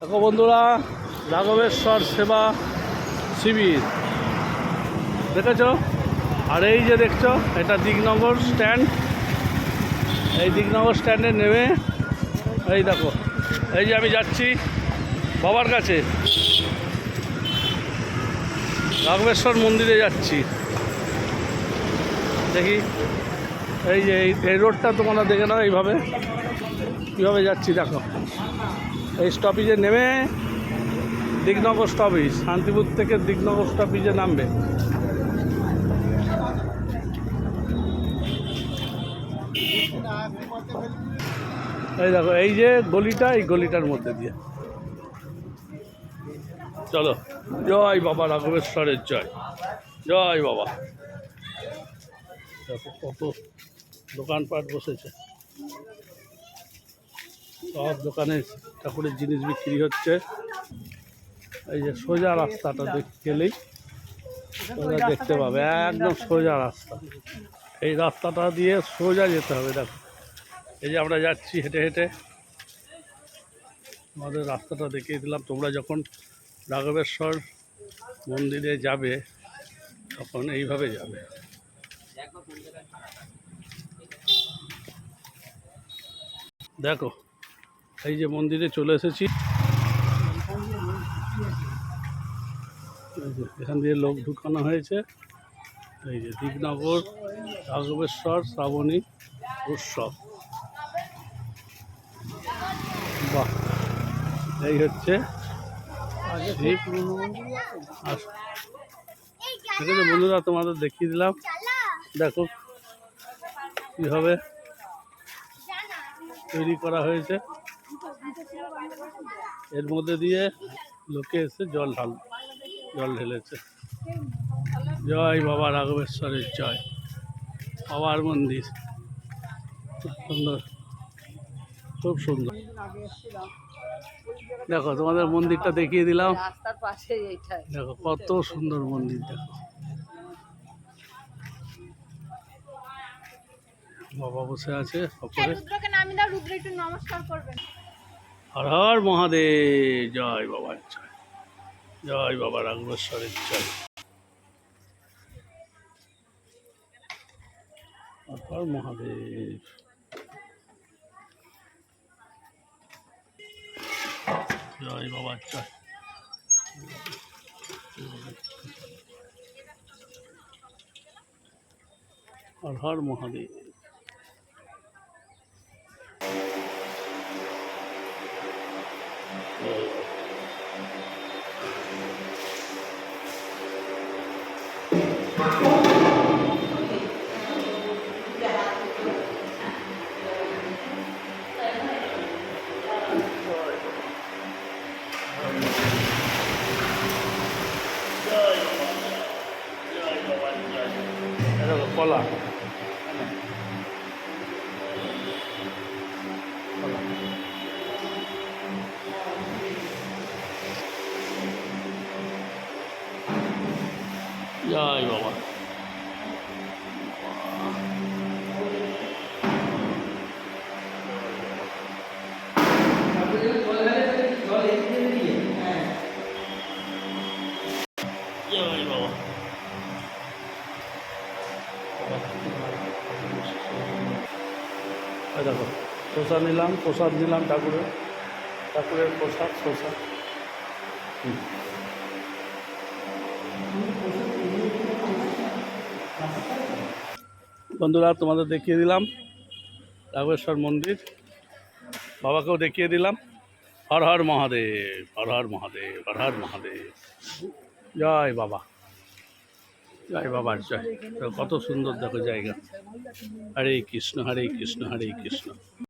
দেখো বন্ধুরা, রাঘবেশ্বর সেবা শিবির দেখেছ। আর এই যে দেখছো, এটা দিকনগর স্ট্যান্ড। এই দিকনগর স্ট্যান্ডে নেমে এই দেখো, এই যে আমি যাচ্ছি বাবার কাছে, রাঘবেশ্বর মন্দিরে যাচ্ছি। দেখি এই যে এই রোডটা তোমরা দেখে নাও, এইভাবে কীভাবে যাচ্ছি দেখো। এই স্টপেজে নেমে দিকনগর স্টপেজ, শান্তিপুর থেকে দিকনগর স্টপেজে নামবে। এই দেখো, এই যে গলিটা, এই গলিটার মধ্যে দিয়ে চলো। জয় বাবা রাঘবেশ্বরের জয়, জয় বাবা। দেখো কত দোকানপাট বসেছে, সব দোকানে ঠাকুরের জিনিস বিক্রি হচ্ছে। এই যে সোজা রাস্তাটা গেলেই তোমরা দেখতে পাবে, একদম সোজা রাস্তা। এই রাস্তাটা দিয়ে সোজা যেতে হবে। দেখো এই যে আমরা যাচ্ছি হেঁটে হেঁটে, আমাদের রাস্তাটা দেখিয়ে দিলাম। তোমরা যখন রাঘবেশ্বর মন্দিরে যাবে তখন এইভাবে যাবে। দেখো এই যে মন্দিরে চলে এসেছি, এখান দিয়ে লোক ঢুকানো হয়েছে। এই যে দিকনগর রাঘবেশ্বর শ্রাবণী উৎসব। বাহ, এই হচ্ছে বন্ধুরা, তোমাদের দেখিয়ে দিলাম। দেখো কীভাবে তৈরি করা হয়েছে, এর মধ্যে দিয়ে লোকে এসে জল ঢেলেছে। জয় বাবা রাঘবেশ্বরের জয়। বাবার মন্দির খুব সুন্দর, খুব সুন্দর। দেখো তোমাদের মন্দিরটা দেখিয়ে দিলাম। দেখো কত সুন্দর মন্দির। দেখো বাবা বসে আছে ওপরে। হর হর মহাদেব, জয় বাবার জয়, জয় বাবা রাঘবেশ্বরের জয়। হর হর মহাদেব, জয় বাবার জয়। হর হর মহাদেব। কলা জয় বাবা। জয় বাবা। দেখো শসা নিলাম, প্রসাদ নিলাম, ঠাকুরের প্রসাদ শসা। বন্ধুরা তোমাদের দেখিয়ে দিলাম রাঘবেশ্বর মন্দির, বাবাকেও দেখিয়ে দিলাম। হর হর মহাদেব, হর হর মহাদেব, হর হর মহাদেব। জয় বাবা, জয় বাবার জয়। কত সুন্দর দেখো জায়গা। হরে কৃষ্ণ, হরে কৃষ্ণ, হরে কৃষ্ণ।